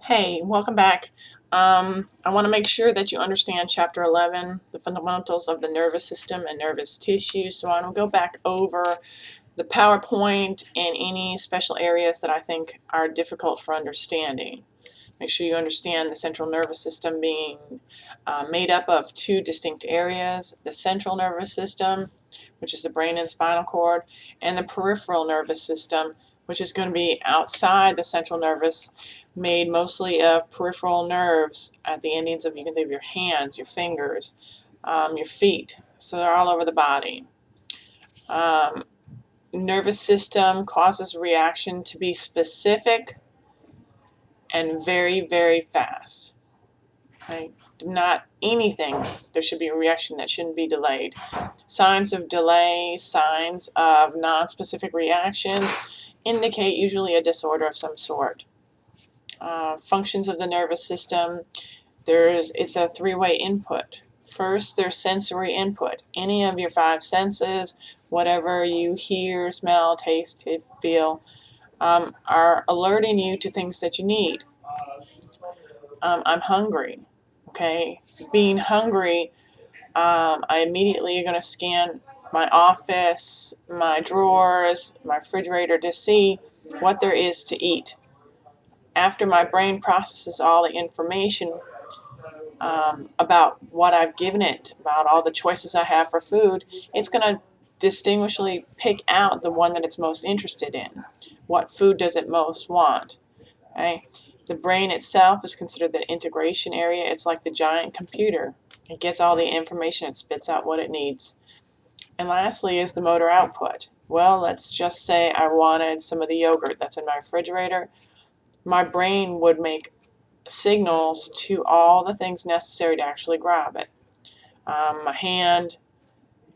Hey, welcome back. I want to make sure that you understand Chapter 11, the fundamentals of the nervous system and nervous tissue. So I'm going to go back over the PowerPoint and any special areas that I think are difficult for understanding. Make sure you understand the central nervous system being made up of two distinct areas: the central nervous system, which is the brain and spinal cord, and the peripheral nervous system, which is going to be outside the central nervous, made mostly of peripheral nerves at the endings of, you can think of your hands, your fingers, your feet. So they're all over the body. Um, Nervous system causes reaction to be specific and very, very fast. Okay? Not anything, there should be a reaction that shouldn't be delayed. Signs of delay, signs of non-specific reactions indicate usually a disorder of some sort. Functions of the nervous system, it's a three-way input. First, there's sensory input. Any of your five senses, whatever you hear, smell, taste, feel, are alerting you to things that you need. I'm hungry. Okay, being hungry, I immediately am going to scan my office, my drawers, my refrigerator to see what there is to eat. After my brain processes all the information about what I've given it, about all the choices I have for food, it's going to distinguishedly pick out the one that it's most interested in. What food does it most want? Okay? The brain itself is considered the integration area. It's like the giant computer. It gets all the information, it spits out what it needs. And lastly is the motor output. Well, let's just say I wanted some of the yogurt that's in my refrigerator. My brain would make signals to all the things necessary to actually grab it. My hand,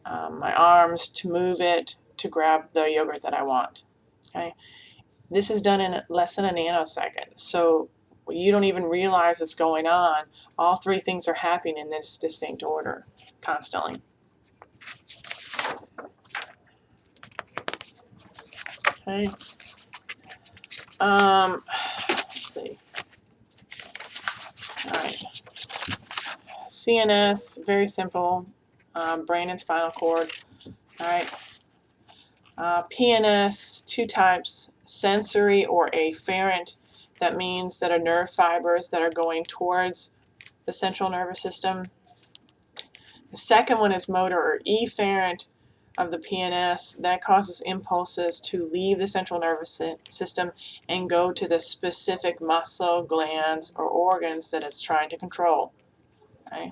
my arms to move it, to grab the yogurt that I want. Okay? This is done in less than a nanosecond. So you don't even realize it's going on. All three things are happening in this distinct order constantly. Okay. Let's see. All right. CNS, very simple. Brain and spinal cord. All right. PNS, two types: sensory or afferent. That means that are nerve fibers that are going towards the central nervous system. The second one is motor or efferent of the PNS. That causes impulses to leave the central nervous system and go to the specific muscle, glands, or organs that it's trying to control. Okay.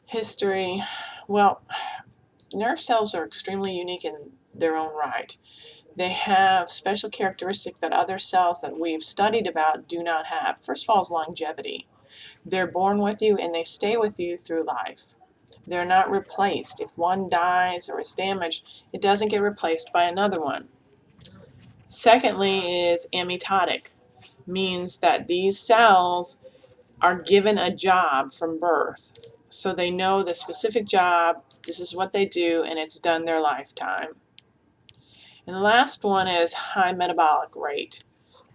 History. Well, nerve cells are extremely unique in their own right. They have special characteristics that other cells that we've studied about do not have. First of all is longevity. They're born with you and they stay with you through life. They're not replaced. If one dies or is damaged, it doesn't get replaced by another one. Secondly is amitotic, means that these cells are given a job from birth. So they know the specific job, this is what they do, and it's done their lifetime. And the last one is high metabolic rate.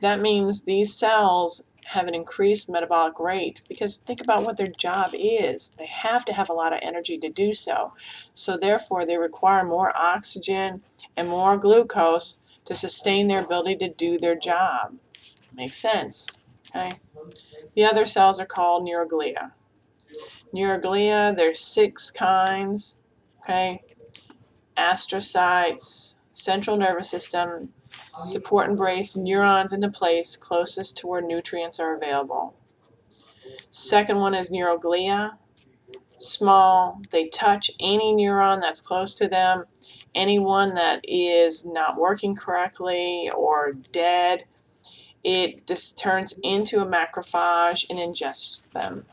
That means these cells have an increased metabolic rate because think about what their job is. They have to have a lot of energy to do so. So therefore they require more oxygen and more glucose to sustain their ability to do their job. Makes sense. Okay. The other cells are called neuroglia. Neuroglia, there's 6 kinds. Okay. Astrocytes, central nervous system, support and brace neurons into place closest to where nutrients are available. Second one is neuroglia, small. They touch any neuron that's close to them. Any one that is not working correctly or dead, it just turns into a macrophage and ingests them.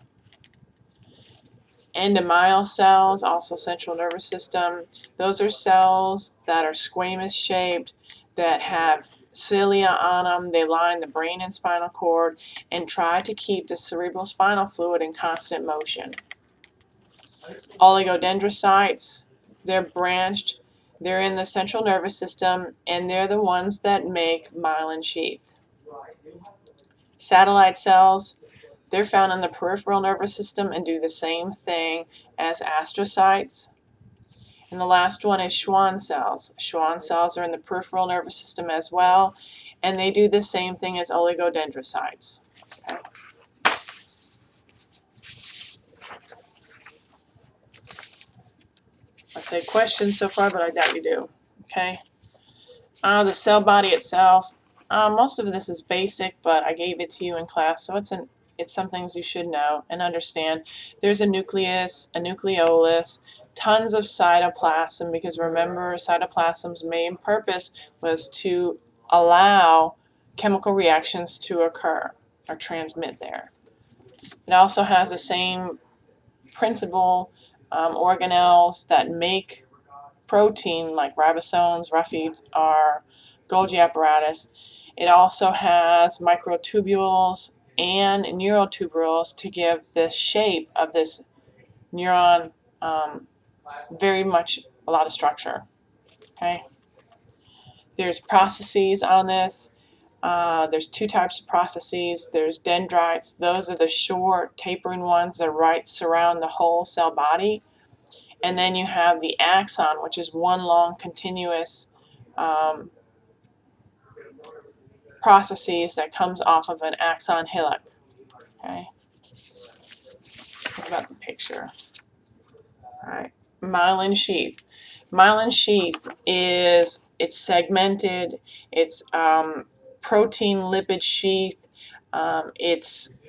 Endomyal cells, also central nervous system. Those are cells that are squamous shaped, that have cilia on them. They line the brain and spinal cord and try to keep the cerebral spinal fluid in constant motion. Oligodendrocytes, they're branched, they're in the central nervous system, and they're the ones that make myelin sheath. Satellite cells, they're found in the peripheral nervous system and do the same thing as astrocytes. And the last one is Schwann cells. Schwann cells are in the peripheral nervous system as well, and they do the same thing as oligodendrocytes. Okay. I'd say questions so far, but I doubt you do. Okay. The cell body itself. Most of this is basic, but I gave it to you in class, so it's some things you should know and understand. There's a nucleus, a nucleolus, tons of cytoplasm, because remember, cytoplasm's main purpose was to allow chemical reactions to occur or transmit there. It also has the same principle, organelles that make protein, like ribosomes, roughly are Golgi apparatus. It also has microtubules and neurotubules to give the shape of this neuron very much a lot of structure. Okay. There's processes on this. There's two types of processes. There's dendrites. Those are the short tapering ones that surround the whole cell body. And then you have the axon, which is one long continuous processes that comes off of an axon hillock. Okay. Think about the picture. All right. Myelin sheath. Myelin sheath it's segmented. It's protein lipid sheath. It's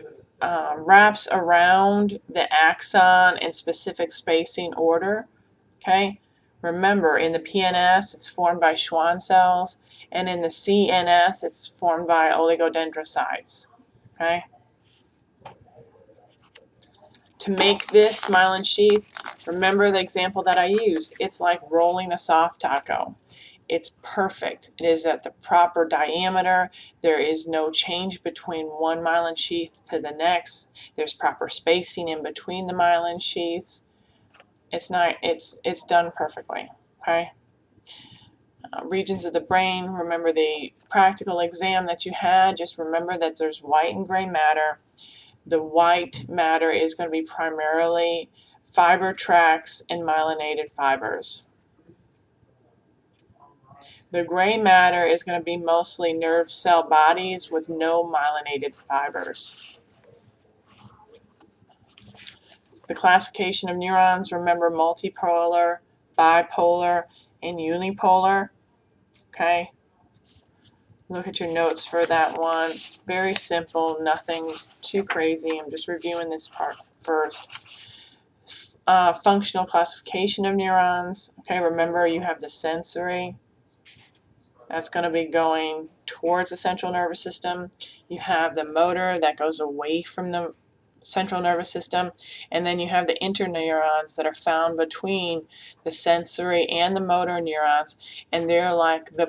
wraps around the axon in specific spacing order. Okay. Remember, in the PNS, it's formed by Schwann cells, and in the CNS, it's formed by oligodendrocytes. Okay. To make this myelin sheath, remember the example that I used. It's like rolling a soft taco. It's perfect. It is at the proper diameter. There is no change between one myelin sheath to the next. There's proper spacing in between the myelin sheaths. It's done perfectly. Okay. Regions of the brain, remember the practical exam that you had. Just remember that there's white and gray matter. The white matter is going to be primarily fiber tracts and myelinated fibers. The gray matter is going to be mostly nerve cell bodies with no myelinated fibers. The classification of neurons, remember multipolar, bipolar, and unipolar. Okay. Look at your notes for that one. Very simple, nothing too crazy. I'm just reviewing this part first. Functional classification of neurons. Okay, remember you have the sensory. That's going to be going towards the central nervous system. You have the motor that goes away from the central nervous system. And then you have the interneurons that are found between the sensory and the motor neurons. And they're like the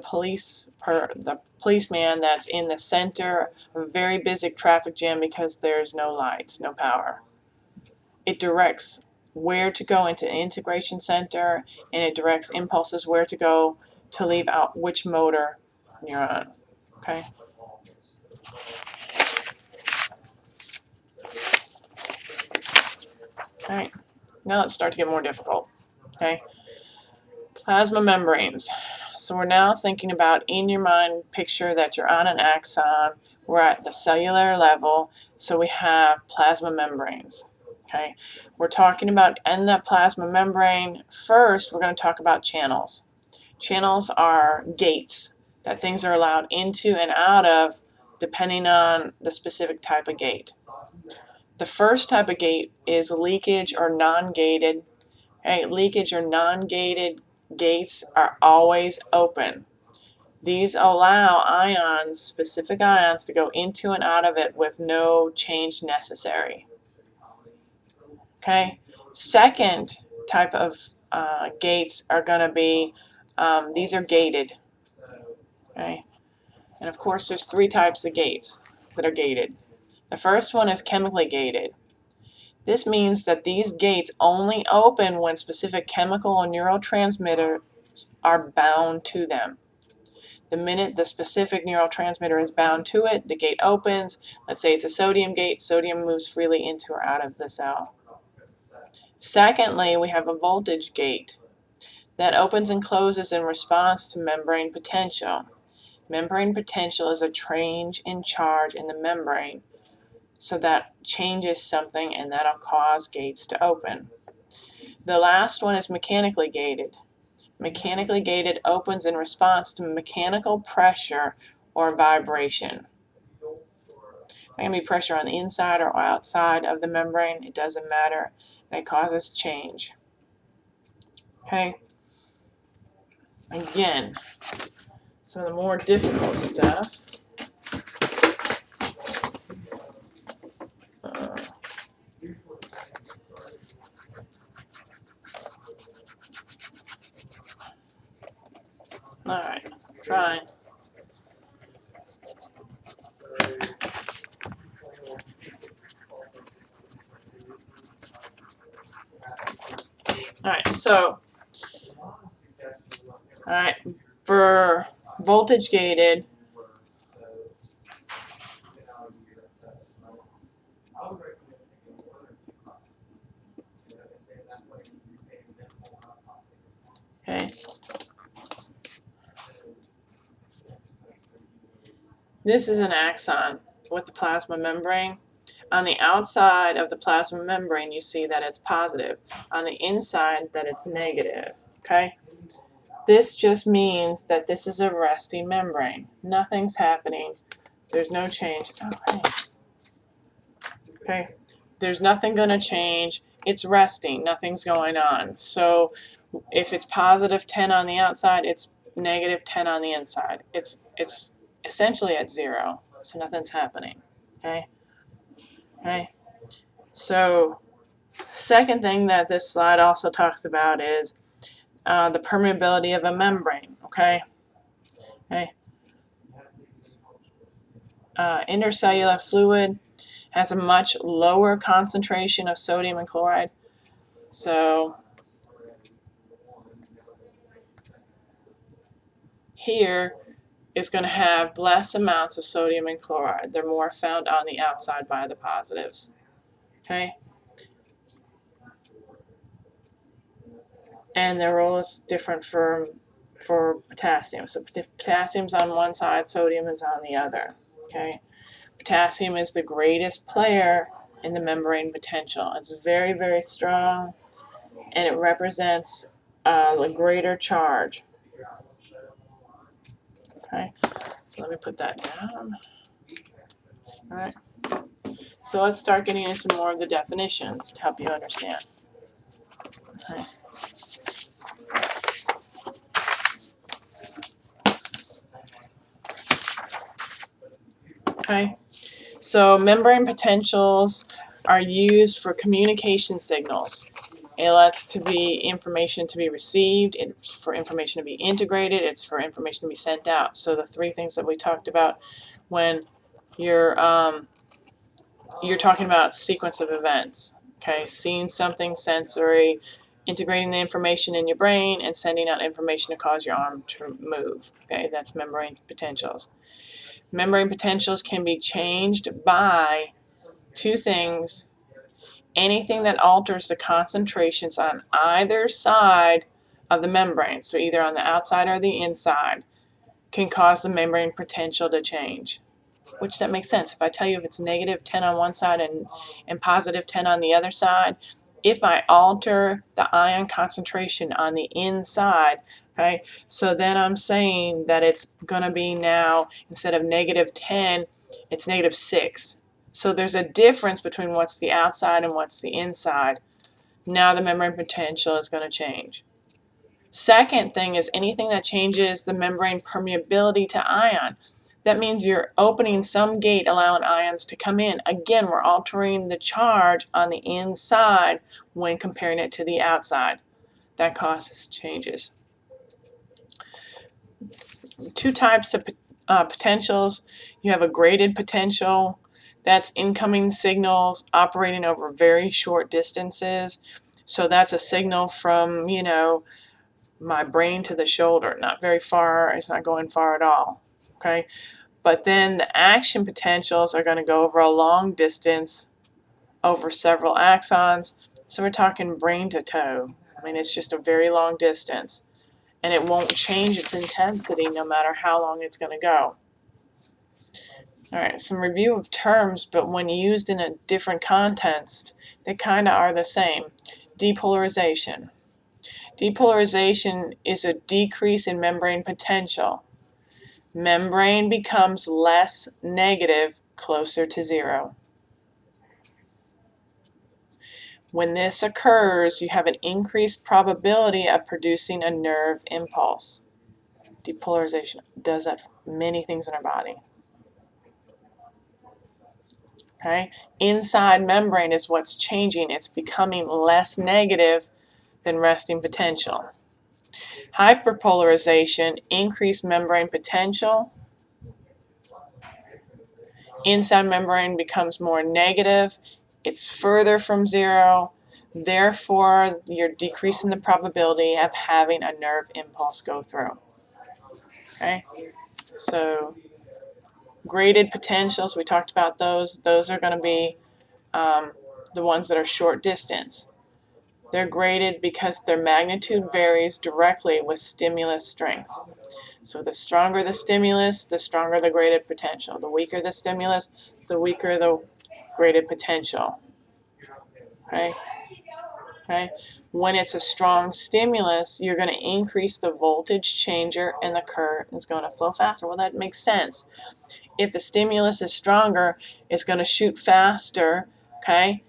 policeman that's in the center of a very busy traffic jam because there's no lights, no power. It directs where to go into the integration center, and it directs impulses where to go to leave out which motor neuron. Okay. All right. Now let's start to get more difficult. Okay. Plasma membranes. So we're now thinking about, in your mind, picture that you're on an axon. We're at the cellular level, so we have plasma membranes. Okay. We're talking about, in that plasma membrane, first we're going to talk about channels. Channels are gates that things are allowed into and out of depending on the specific type of gate. The first type of gate is leakage or non-gated. Okay, leakage or non-gated gates are always open. These allow ions, specific ions, to go into and out of it with no change necessary. Okay, second type of gates are going to be, these are gated. Okay, and of course there's three types of gates that are gated. The first one is chemically gated. This means that these gates only open when specific chemical or neurotransmitters are bound to them. The minute the specific neurotransmitter is bound to it, the gate opens. Let's say it's a sodium gate. Sodium moves freely into or out of the cell. Secondly, we have a voltage gate that opens and closes in response to membrane potential. Membrane potential is a change in charge in the membrane, so that changes something and that'll cause gates to open. The last one is mechanically gated. Mechanically gated opens in response to mechanical pressure or vibration. There can be pressure on the inside or outside of the membrane. It doesn't matter. And it causes change. Okay? Again, some of the more difficult stuff. Alright, trying. Alright, so, alright, for voltage gated, okay, this is an axon with the plasma membrane. On the outside of the plasma membrane, you see that it's positive. On the inside, that it's negative, okay? This just means that this is a resting membrane. Nothing's happening. There's no change. Okay? There's nothing going to change. It's resting. Nothing's going on. So if it's positive 10 on the outside, it's negative 10 on the inside. It's essentially at 0. So nothing's happening. Okay? Okay? So second thing that this slide also talks about is the permeability of a membrane. Okay? Okay? Intercellular fluid has a much lower concentration of sodium and chloride. So here is going to have less amounts of sodium and chloride. They're more found on the outside by the positives. Okay? And their role is different for potassium. So potassium's on one side, sodium is on the other. Okay? Potassium is the greatest player in the membrane potential. It's very, very strong, and it represents a greater charge. Okay, so let me put that down. All right. So let's start getting into more of the definitions to help you understand. Okay. Okay. So membrane potentials are used for communication signals. It lets information to be received, it's for information to be integrated, it's for information to be sent out. So the three things that we talked about when you're talking about sequence of events. Okay, seeing something sensory, integrating the information in your brain, and sending out information to cause your arm to move. Okay, that's membrane potentials. Membrane potentials can be changed by two things: anything that alters the concentrations on either side of the membrane, so either on the outside or the inside, can cause the membrane potential to change. Which that makes sense. If I tell you if it's negative 10 on one side and positive 10 on the other side, if I alter the ion concentration on the inside, okay, so then I'm saying that it's going to be now, instead of negative 10, it's negative 6. So there's a difference between what's the outside and what's the inside. Now the membrane potential is going to change. Second thing is anything that changes the membrane permeability to ion. That means you're opening some gate allowing ions to come in. Again, we're altering the charge on the inside when comparing it to the outside. That causes changes. Two types of potentials. You have a graded potential. That's incoming signals operating over very short distances. So that's a signal from, my brain to the shoulder. Not very far, it's not going far at all. Okay, but then the action potentials are going to go over a long distance, over several axons. So we're talking brain to toe. I mean, it's just a very long distance, and it won't change its intensity no matter how long it's going to go. All right, some review of terms, but when used in a different context, they kind of are the same. Depolarization. Depolarization is a decrease in membrane potential. Membrane becomes less negative, closer to zero. When this occurs, you have an increased probability of producing a nerve impulse. Depolarization does that for many things in our body. Okay? Inside membrane is what's changing. It's becoming less negative than resting potential. Hyperpolarization, increased membrane potential. Inside membrane becomes more negative. It's further from zero. Therefore, you're decreasing the probability of having a nerve impulse go through. Okay? So, graded potentials, we talked about those. Those are going to be the ones that are short distance. They're graded because their magnitude varies directly with stimulus strength. So the stronger the stimulus, the stronger the graded potential. The weaker the stimulus, the weaker the graded potential. Okay? Okay? When it's a strong stimulus, you're going to increase the voltage changer and the current is going to flow faster. Well, that makes sense. If the stimulus is stronger, it's going to shoot faster, okay?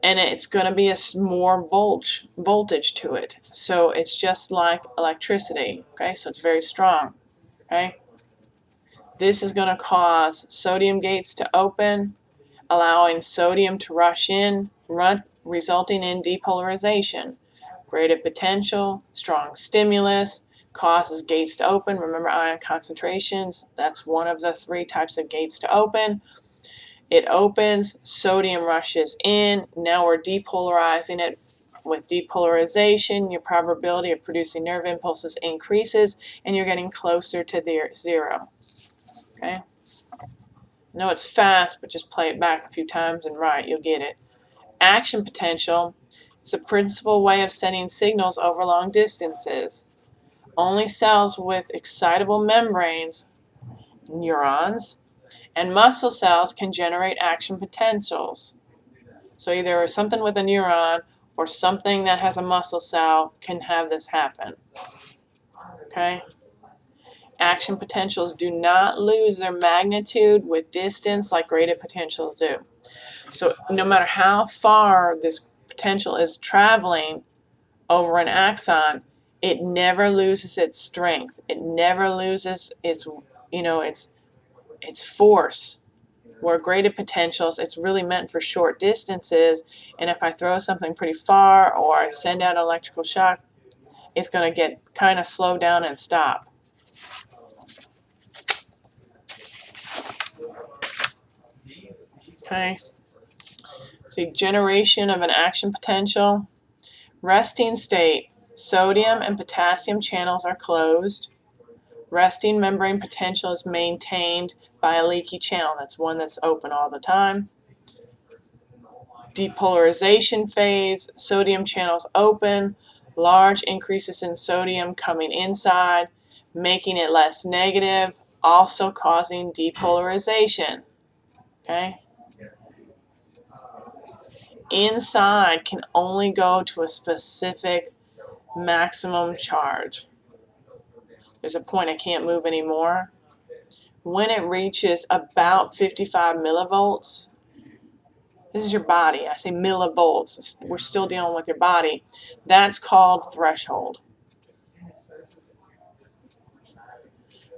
And it's going to be a more voltage to it. So it's just like electricity, okay? So it's very strong, okay? This is going to cause sodium gates to open, allowing sodium to rush in, resulting in depolarization. Graded potential, strong stimulus, causes gates to open. Remember ion concentrations, that's one of the three types of gates to open. It opens, sodium rushes in, now we're depolarizing it. With depolarization, your probability of producing nerve impulses increases and you're getting closer to zero. Okay? I know it's fast, but just play it back a few times and you'll get it. Action potential, it's a principal way of sending signals over long distances. Only cells with excitable membranes, neurons, and muscle cells can generate action potentials. So either something with a neuron or something that has a muscle cell can have this happen. Okay? Action potentials do not lose their magnitude with distance like graded potentials do. So no matter how far this potential is traveling over an axon, it never loses its strength. It never loses its force. Where graded potentials, it's really meant for short distances, and if I throw something pretty far or I send out an electrical shock, it's going to get kind of slow down and stop. Okay. See, generation of an action potential. Resting state, sodium and potassium channels are closed. Resting membrane potential is maintained by a leaky channel. That's one that's open all the time. Depolarization phase, sodium channels open, large increases in sodium coming inside, making it less negative, also causing depolarization. Okay? Inside can only go to a specific maximum charge. There's a point I can't move anymore. When it reaches about 55 millivolts, this is your body. I say millivolts. We're still dealing with your body. That's called threshold.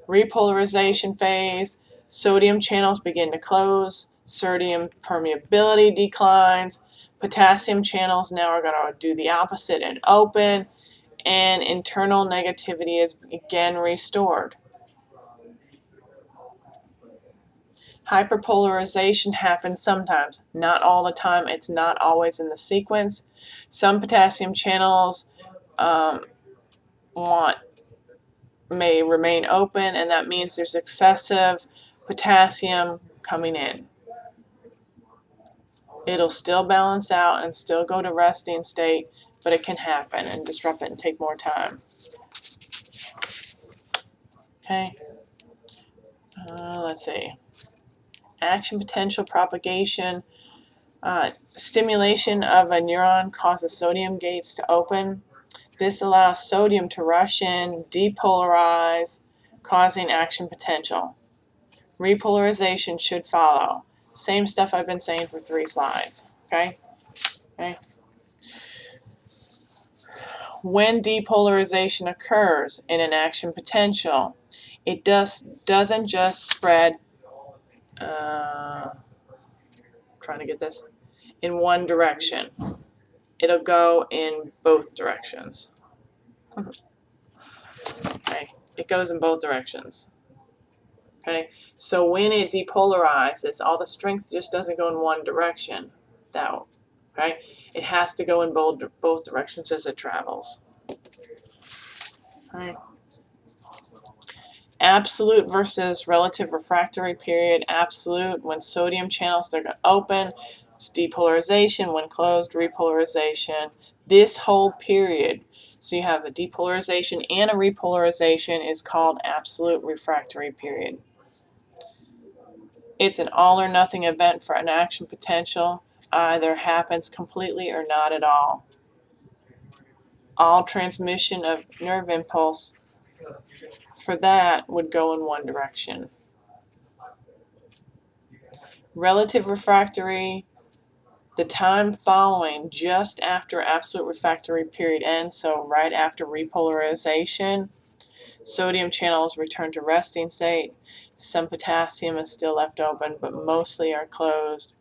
Repolarization phase, sodium channels begin to close, sodium permeability declines, potassium channels now are going to do the opposite and open, and internal negativity is again restored. Hyperpolarization happens sometimes, not all the time. It's not always in the sequence. Some potassium channels may remain open, and that means there's excessive potassium coming in. It'll still balance out and still go to resting state, but it can happen and disrupt it and take more time. Okay, let's see. Action potential propagation. Stimulation of a neuron causes sodium gates to open. This allows sodium to rush in, depolarize, causing action potential. Repolarization should follow. Same stuff I've been saying for 3 slides. Okay? Okay. When depolarization occurs in an action potential, it doesn't just spread, trying to get this, in one direction. It'll go in both directions. Okay, it goes in both directions. Okay, so when it depolarizes, all the strength just doesn't go in one direction. Okay, it has to go in both directions as it travels. Okay. Absolute versus relative refractory period. Absolute, when sodium channels are open, it's depolarization. When closed, repolarization. This whole period, so you have a depolarization and a repolarization, is called absolute refractory period. It's an all or nothing event for an action potential. Either happens completely or not at all. All transmission of nerve impulse for that would go in one direction. Relative refractory, the time following just after absolute refractory period ends, so right after repolarization, sodium channels return to resting state. Some potassium is still left open, but mostly are closed.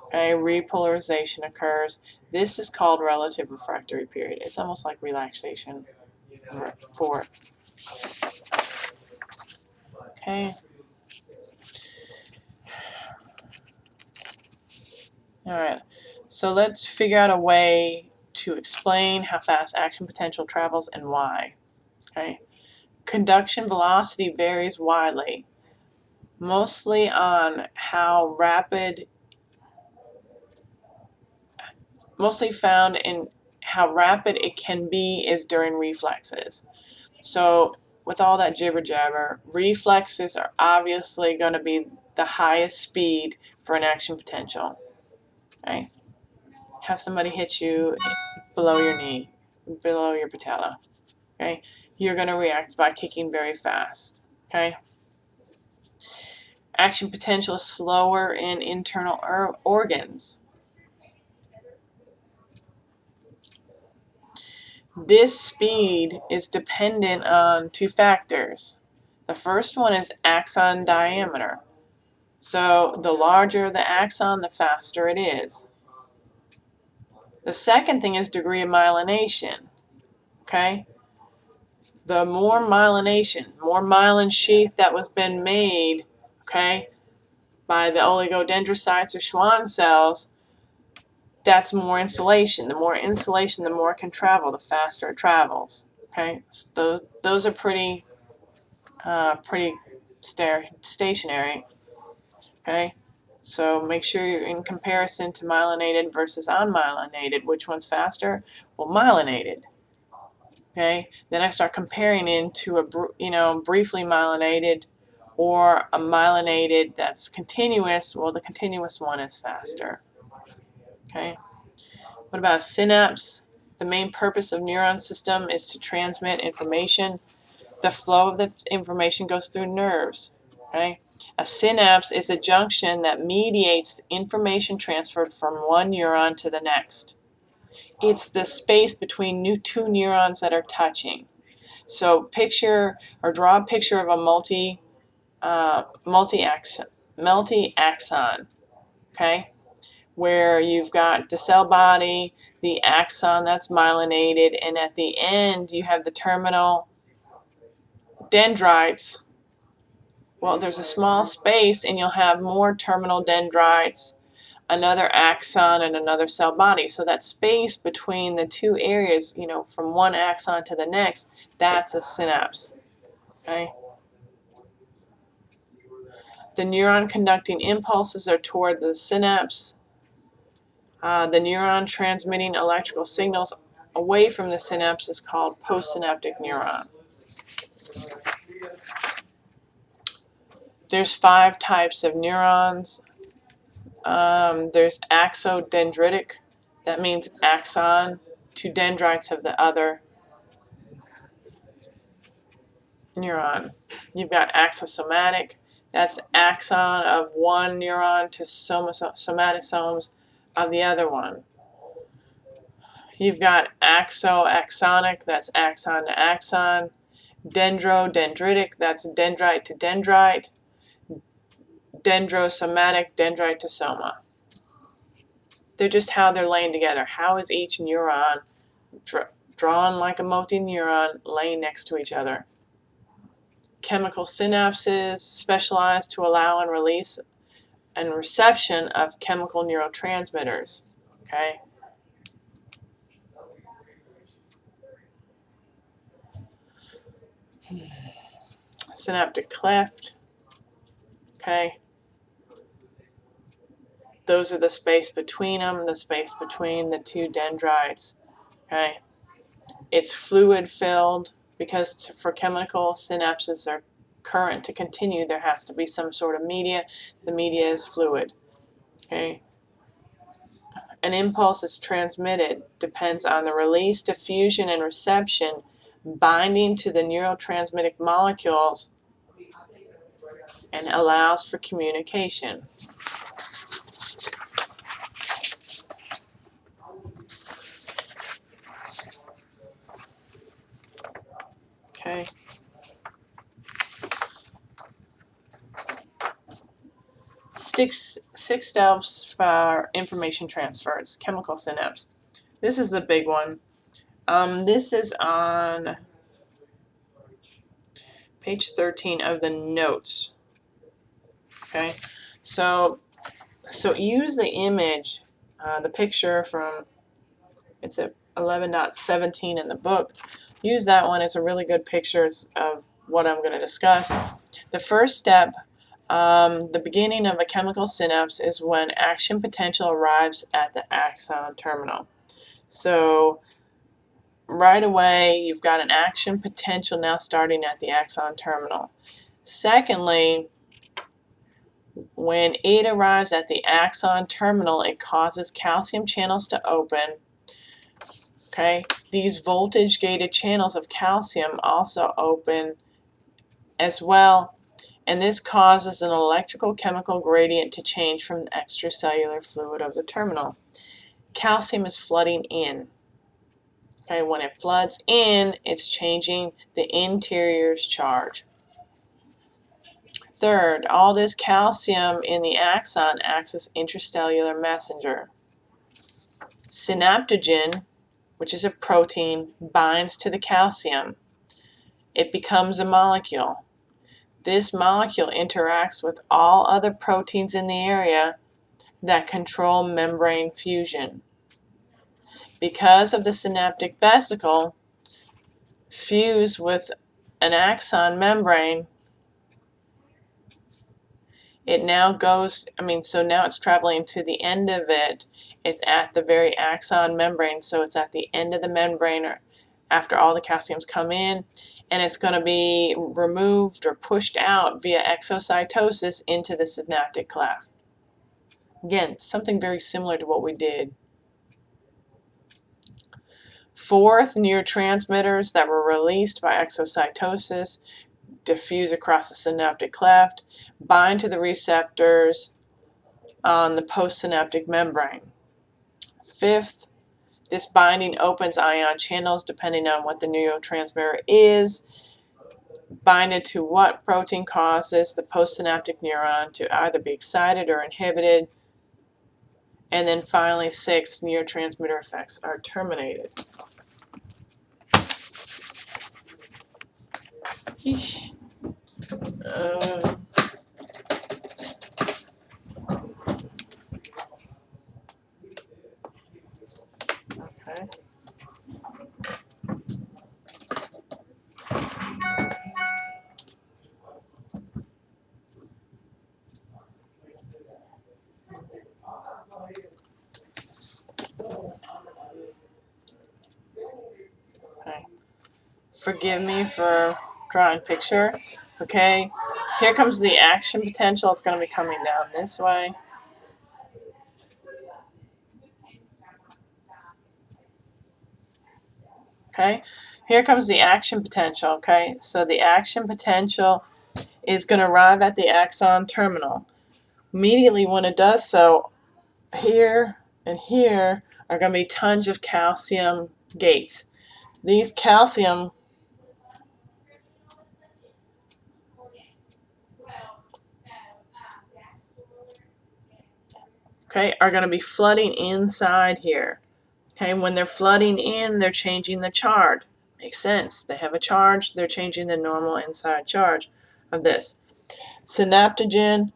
Okay, repolarization occurs. This is called relative refractory period. It's almost like relaxation for it. Okay. All right. So let's figure out a way to explain how fast action potential travels and why. Okay. Conduction velocity varies widely, mostly on how rapid, mostly found in how rapid it can be is during reflexes. So with all that jibber jabber, reflexes are obviously going to be the highest speed for an action potential. Okay? Have somebody hit you below your knee, below your patella. Okay? You're going to react by kicking very fast. Okay? Action potential is slower in internal organs. This speed is dependent on 2 factors. The first one is axon diameter. So the larger the axon, the faster it is. The second thing is degree of myelination. Okay? The more myelination, more myelin sheath that was been made, okay, by the oligodendrocytes or Schwann cells, that's more insulation. The more insulation, the more it can travel, the faster it travels. Okay? So those are pretty stationary. Okay? So make sure you're in comparison to myelinated versus unmyelinated. Which one's faster? Well, myelinated. Okay? Then I start comparing into a briefly myelinated or a myelinated that's continuous. Well, the continuous one is faster. Okay? What about a synapse? The main purpose of neuron system is to transmit information. The flow of the information goes through nerves. Okay? A synapse is a junction that mediates information transferred from one neuron to the next. It's the space between 2 neurons that are touching. So picture or draw a picture of a multi-axon, okay? Where you've got the cell body, the axon that's myelinated, and at the end you have the terminal dendrites. Well, there's a small space and you'll have more terminal dendrites another axon and another cell body. So that space between the two areas, you know, from one axon to the next, that's a synapse. Okay? The neuron conducting impulses are toward the synapse. The neuron transmitting electrical signals away from the synapse is called postsynaptic neuron. There's 5 types of neurons. There's axodendritic, that means axon to dendrites of the other neuron. You've got axosomatic, that's axon of one neuron to somatosomes of the other one. You've got axonic, that's axon to axon. Dendrodendritic, that's dendrite to dendrite. Dendrosomatic, dendrite to soma. They're just how they're laying together. How is each neuron drawn like a multi-neuron laying next to each other? Chemical synapses specialized to allow and release and reception of chemical neurotransmitters. Okay. Synaptic cleft. Okay. Those are the space between them, the space between the two dendrites. Okay. It's fluid filled because for chemical synapses or current to continue, there has to be some sort of media. The media is fluid. Okay. An impulse is transmitted depends on the release, diffusion, and reception binding to the neurotransmitting molecules and allows for communication. Okay. Six steps for information transfer. It's chemical synapse. This is the big one. This is on page 13 of the notes. Okay, so use the image, the picture from, it's at 11.17 in the book. Use that one. It's a really good picture of what I'm going to discuss. The first step, the beginning of a chemical synapse is when action potential arrives at the axon terminal. So right away, you've got an action potential now starting at the axon terminal. Secondly, when it arrives at the axon terminal, it causes calcium channels to open. Okay, these voltage-gated channels of calcium also open as well, and this causes an electrical chemical gradient to change from the extracellular fluid of the terminal. Calcium is flooding in. Okay, when it floods in, it's changing the interior's charge. Third, all this calcium in the axon acts as intracellular messenger. Synaptogen, which is a protein, binds to the calcium. It becomes a molecule. This molecule interacts with all other proteins in the area that control membrane fusion. Because of the synaptic vesicle fused with an axon membrane, it now goes, so now it's traveling to the end of it. It's at the very axon membrane, so it's at the end of the membrane after all the calciums come in, and it's going to be removed or pushed out via exocytosis into the synaptic cleft. Again, something very similar to what we did. Fourth, neurotransmitters that were released by exocytosis diffuse across the synaptic cleft, bind to the receptors on the postsynaptic membrane. Fifth, this binding opens ion channels depending on what the neurotransmitter is. Binded to what protein causes the postsynaptic neuron to either be excited or inhibited. And then finally, 6, neurotransmitter effects are terminated. Yeesh. forgive me for drawing picture. Okay, here comes the action potential. It's going to be coming down this way. Okay, here comes the action potential. Okay, so the action potential is going to arrive at the axon terminal. Immediately when it does so, here and here are going to be tons of calcium gates. These calcium are going to be flooding inside here. Okay, when they're flooding in, they're changing the charge. Makes sense. They have a charge, they're changing the normal inside charge of this. Synaptogen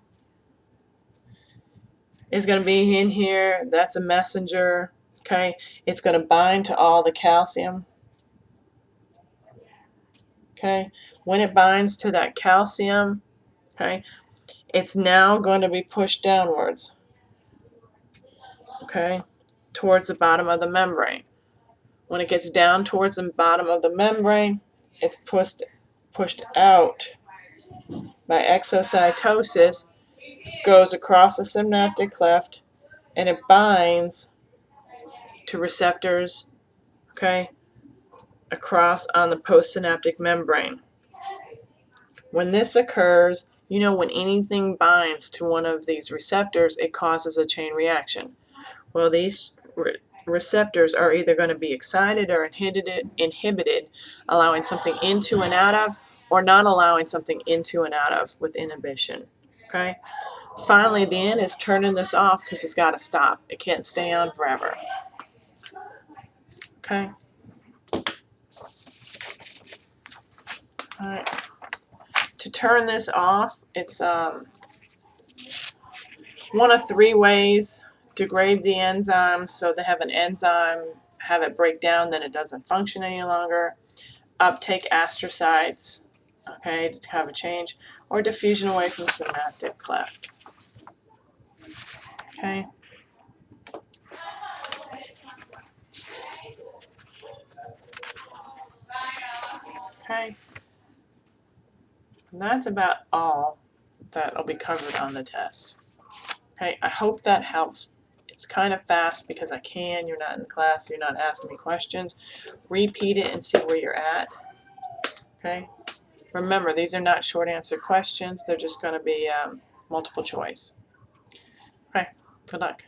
is going to be in here. That's a messenger. Okay, it's going to bind to all the calcium. Okay, when it binds to that calcium, okay, it's now going to be pushed downwards. Okay, towards the bottom of the membrane. When it gets down towards the bottom of the membrane, it's pushed out by exocytosis, goes across the synaptic cleft, and it binds to receptors, okay, across on the postsynaptic membrane. When this occurs, you know, when anything binds to one of these receptors, it causes a chain reaction. Well, these receptors are either going to be excited or inhibited, allowing something into and out of, or not allowing something into and out of with inhibition. Okay. Finally, the end is turning this off because it's got to stop. It can't stay on forever. Okay. All right. To turn this off, it's one of three ways. Degrade the enzymes so they have an enzyme, have it break down, then it doesn't function any longer. Uptake astrocytes, okay, to have a change, or diffusion away from synaptic cleft. Okay. Okay. And that's about all that will be covered on the test. Okay, I hope that helps. It's kind of fast because I can. You're not in class. You're not asking me questions. Repeat it and see where you're at. Okay. Remember, these are not short answer questions. They're just going to be multiple choice. Okay. Good luck.